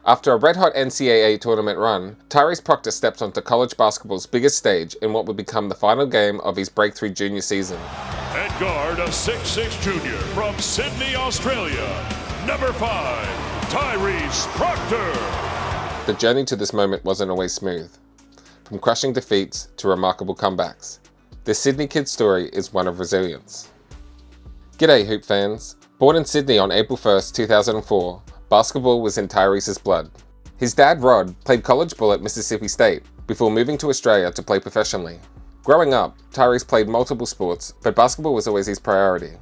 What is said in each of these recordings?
After a red-hot NCAA tournament run, Tyrese Proctor stepped onto college basketball's biggest stage in what would become the final game of his breakthrough junior season. At guard, a 6'6" junior from Sydney, Australia, number 5, Tyrese Proctor. The journey to this moment wasn't always smooth. From crushing defeats to remarkable comebacks, this Sydney kid's story is one of resilience. G'day Hoop fans! Born in Sydney on April 1st, 2004, basketball was in Tyrese's blood. His dad, Rod, played college ball at Mississippi State before moving to Australia to play professionally. Growing up, Tyrese played multiple sports, but basketball was always his priority.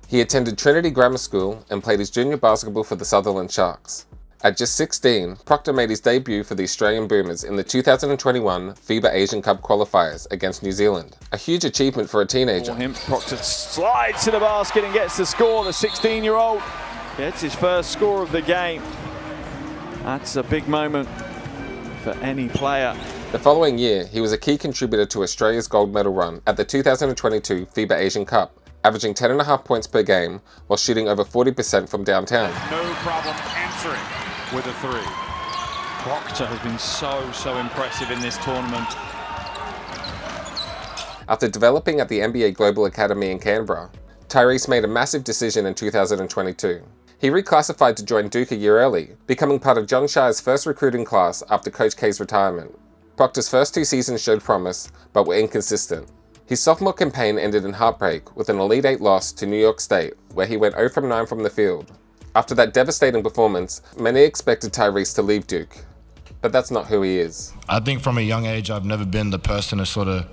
He attended Trinity Grammar School and played his junior basketball for the Sutherland Sharks. At just 16, Proctor made his debut for the Australian Boomers in the 2021 FIBA Asian Cup qualifiers against New Zealand. A huge achievement for a teenager. Proctor slides to the basket and gets the score. The 16-year-old gets his first score of the game. That's a big moment for any player. The following year, he was a key contributor to Australia's gold medal run at the 2022 FIBA Asian Cup, averaging 10.5 points per game while shooting over 40% from downtown. No problem answering with a three. Proctor has been so impressive in this tournament. After developing at the NBA Global Academy in Canberra, Tyrese made a massive decision in 2022. He reclassified to join Duke a year early, becoming part of John Shire's first recruiting class after Coach K's retirement. Proctor's first 2 seasons showed promise, but were inconsistent. His sophomore campaign ended in heartbreak with an Elite 8 loss to New York State, where he went 0 from 9 from the field. After that devastating performance, many expected Tyrese to leave Duke, but that's not who he is. I think from a young age, I've never been the person to sort of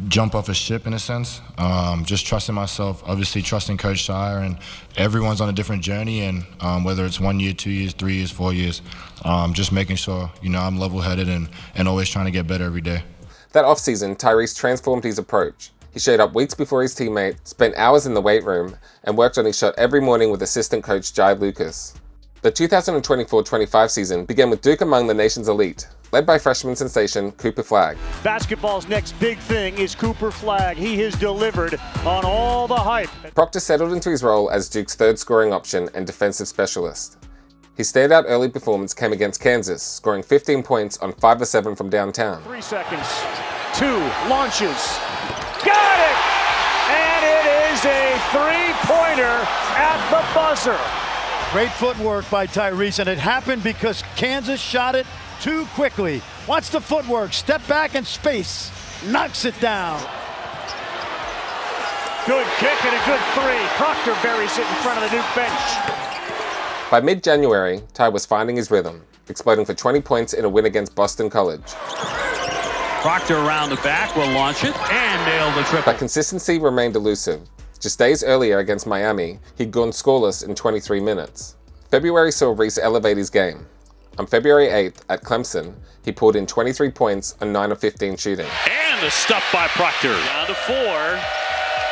jump off a ship in a sense. Just trusting myself, obviously trusting Coach Shire, and everyone's on a different journey, and whether it's 1 year, 2 years, 3 years, 4 years, just making sure, I'm level-headed and always trying to get better every day. That offseason, Tyrese transformed his approach. He showed up weeks before his teammate, spent hours in the weight room, and worked on his shot every morning with assistant coach Jai Lucas. The 2024-25 season began with Duke among the nation's elite, led by freshman sensation Cooper Flagg. Basketball's next big thing is Cooper Flagg. He has delivered on all the hype. Proctor settled into his role as Duke's third scoring option and defensive specialist. His standout early performance came against Kansas, scoring 15 points on 5 of 7 from downtown. 3 seconds. 2 launches. Got it! And it is a 3-pointer at the buzzer. Great footwork by Tyrese, and it happened because Kansas shot it too quickly. Watch the footwork. Step back and space. Knocks it down. Good kick and a good 3. Proctor buries it in front of the Duke bench. By mid-January, Ty was finding his rhythm, exploding for 20 points in a win against Boston College. Proctor around the back will launch it and nail the triple. But consistency remained elusive. Just days earlier against Miami, he'd gone scoreless in 23 minutes. February saw Reese elevate his game. On February 8th at Clemson, he pulled in 23 points on 9 of 15 shooting. And the stuff by Proctor. Down to 4.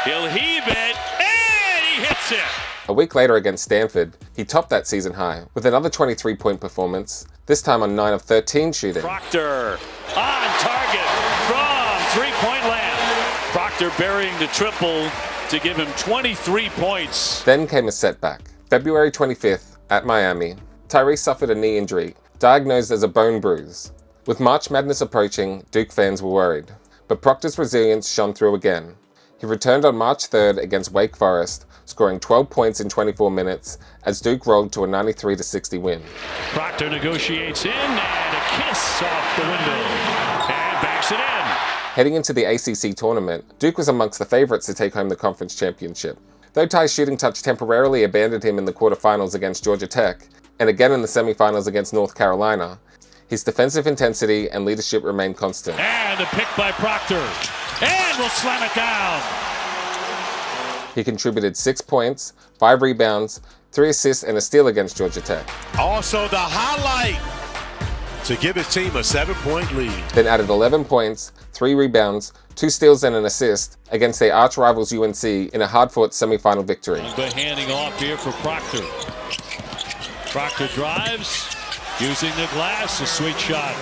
He'll heave it, and he hits it. A week later against Stanford, he topped that season high with another 23-point performance, this time on 9 of 13 shooting. Proctor on target from three-point land. Proctor burying the triple to give him 23 points. Then came a setback. February 25th at Miami, Tyrese suffered a knee injury, diagnosed as a bone bruise. With March Madness approaching, Duke fans were worried. But Proctor's resilience shone through again. He returned on March 3rd against Wake Forest, scoring 12 points in 24 minutes as Duke rolled to a 93-60 win. Proctor negotiates in and a kiss off the window and backs it in. Heading into the ACC tournament, Duke was amongst the favorites to take home the conference championship. Though Ty's shooting touch temporarily abandoned him in the quarterfinals against Georgia Tech, and again in the semifinals against North Carolina, his defensive intensity and leadership remained constant. And a pick by Proctor, and will slam it down. He contributed 6 points, 5 rebounds, 3 assists, and a steal against Georgia Tech. Also the highlight to give his team a 7-point lead. Then added 11 points, 3 rebounds, 2 steals and an assist against their arch rivals UNC in a hard-fought semifinal victory. But handing off here for Proctor. Proctor drives, using the glass, a sweet shot.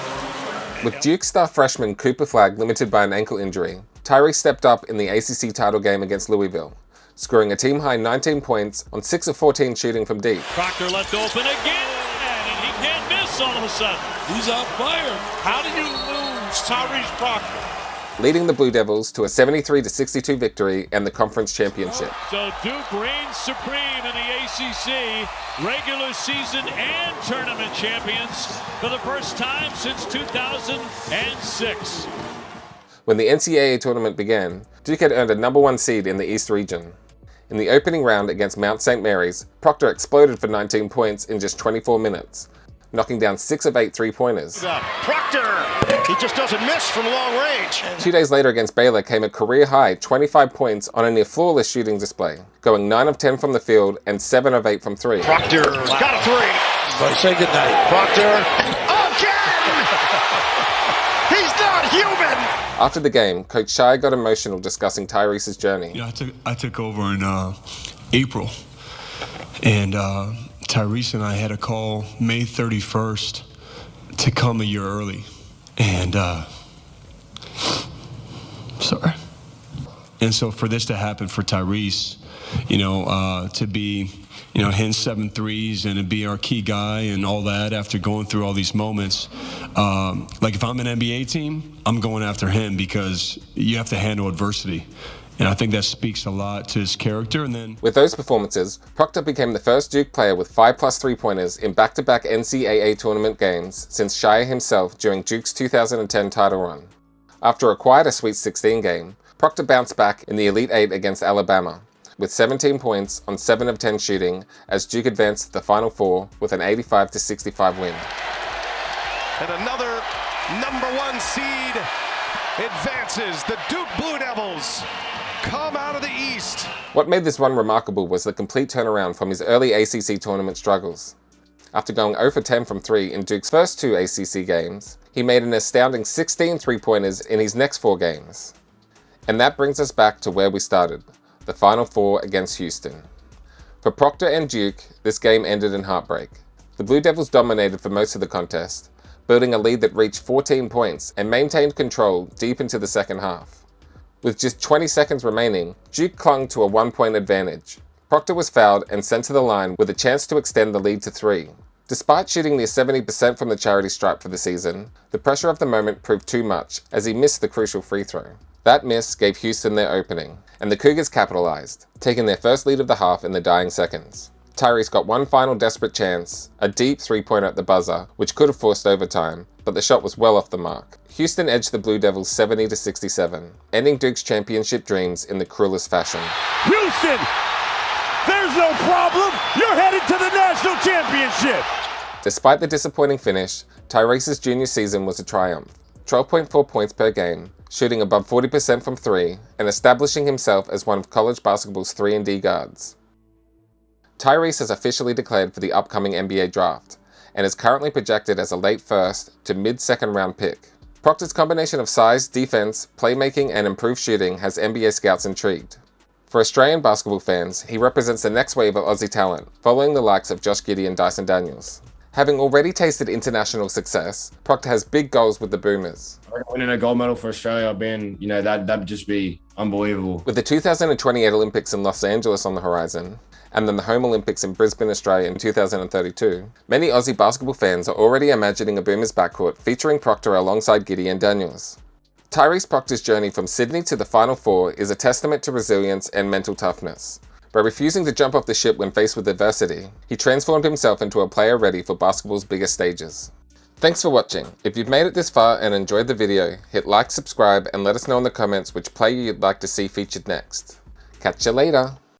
With Duke star freshman Cooper Flagg limited by an ankle injury, Tyrese stepped up in the ACC title game against Louisville, scoring a team-high 19 points on 6 of 14 shooting from deep. Proctor left open again, and he can't miss this all of a sudden? He's on fire. How do you lose Tyrese Proctor? Leading the Blue Devils to a 73-62 victory and the conference championship. So Duke reigns supreme in the ACC, regular season and tournament champions for the first time since 2006. When the NCAA tournament began, Duke had earned a #1 seed in the East region. In the opening round against Mount St. Mary's, Proctor exploded for 19 points in just 24 minutes, knocking down 6 of 8 three-pointers. Proctor, he just doesn't miss from long range. 2 days later against Baylor came a career-high 25 points on a near-flawless shooting display, going 9 of 10 from the field and 7 of 8 from 3. Proctor got a three. So say goodnight. Proctor again! He's not human! After the game, Coach Shai got emotional discussing Tyrese's journey. You know, I took over in April, and Tyrese and I had a call May 31st to come a year early, and sorry. And so for this to happen for Tyrese, you know, to be, you know, hitting 7 threes and to be our key guy and all that after going through all these moments, like if I'm an NBA team, I'm going after him because you have to handle adversity. And I think that speaks a lot to his character. And then with those performances, Proctor became the first Duke player with 5+ three-pointers in back-to-back NCAA tournament games since Shai himself during Duke's 2010 title run. After a quieter Sweet 16 game, Proctor bounced back in the Elite Eight against Alabama, with 17 points on 7 of 10 shooting as Duke advanced to the Final Four with an 85-65 win. And another #1 seed advances. The Duke Blue Devils come out of the East. What made this run remarkable was the complete turnaround from his early ACC tournament struggles. After going 0 for 10 from 3 in Duke's first 2 ACC games, he made an astounding 16 three-pointers in his next 4 games. And that brings us back to where we started, the Final Four against Houston. For Proctor and Duke, this game ended in heartbreak. The Blue Devils dominated for most of the contest, building a lead that reached 14 points and maintained control deep into the second half. With just 20 seconds remaining, Duke clung to a 1-point advantage. Proctor was fouled and sent to the line with a chance to extend the lead to 3. Despite shooting near 70% from the charity stripe for the season, the pressure of the moment proved too much as he missed the crucial free throw. That miss gave Houston their opening, and the Cougars capitalized, taking their first lead of the half in the dying seconds. Tyrese got one final desperate chance, a deep three-pointer at the buzzer, which could have forced overtime, but the shot was well off the mark. Houston edged the Blue Devils 70-67, ending Duke's championship dreams in the cruelest fashion. Houston, there's no problem. You're headed to the national championship. Despite the disappointing finish, Tyrese's junior season was a triumph. 12.4 points per game, shooting above 40% from 3, and establishing himself as one of college basketball's 3-and-D guards. Tyrese has officially declared for the upcoming NBA draft, and is currently projected as a late first to mid-second round pick. Proctor's combination of size, defense, playmaking, and improved shooting has NBA scouts intrigued. For Australian basketball fans, he represents the next wave of Aussie talent, following the likes of Josh Giddey and Dyson Daniels. Having already tasted international success, Proctor has big goals with the Boomers. Winning a gold medal for Australia, that'd just be unbelievable. With the 2028 Olympics in Los Angeles on the horizon, and then the home Olympics in Brisbane, Australia in 2032, many Aussie basketball fans are already imagining a Boomers backcourt featuring Proctor alongside Giddey and Daniels. Tyrese Proctor's journey from Sydney to the Final Four is a testament to resilience and mental toughness. By refusing to jump off the ship when faced with adversity, he transformed himself into a player ready for basketball's biggest stages. Thanks for watching. If you've made it this far and enjoyed the video, hit like, subscribe, and let us know in the comments which player you'd like to see featured next. Catch you later!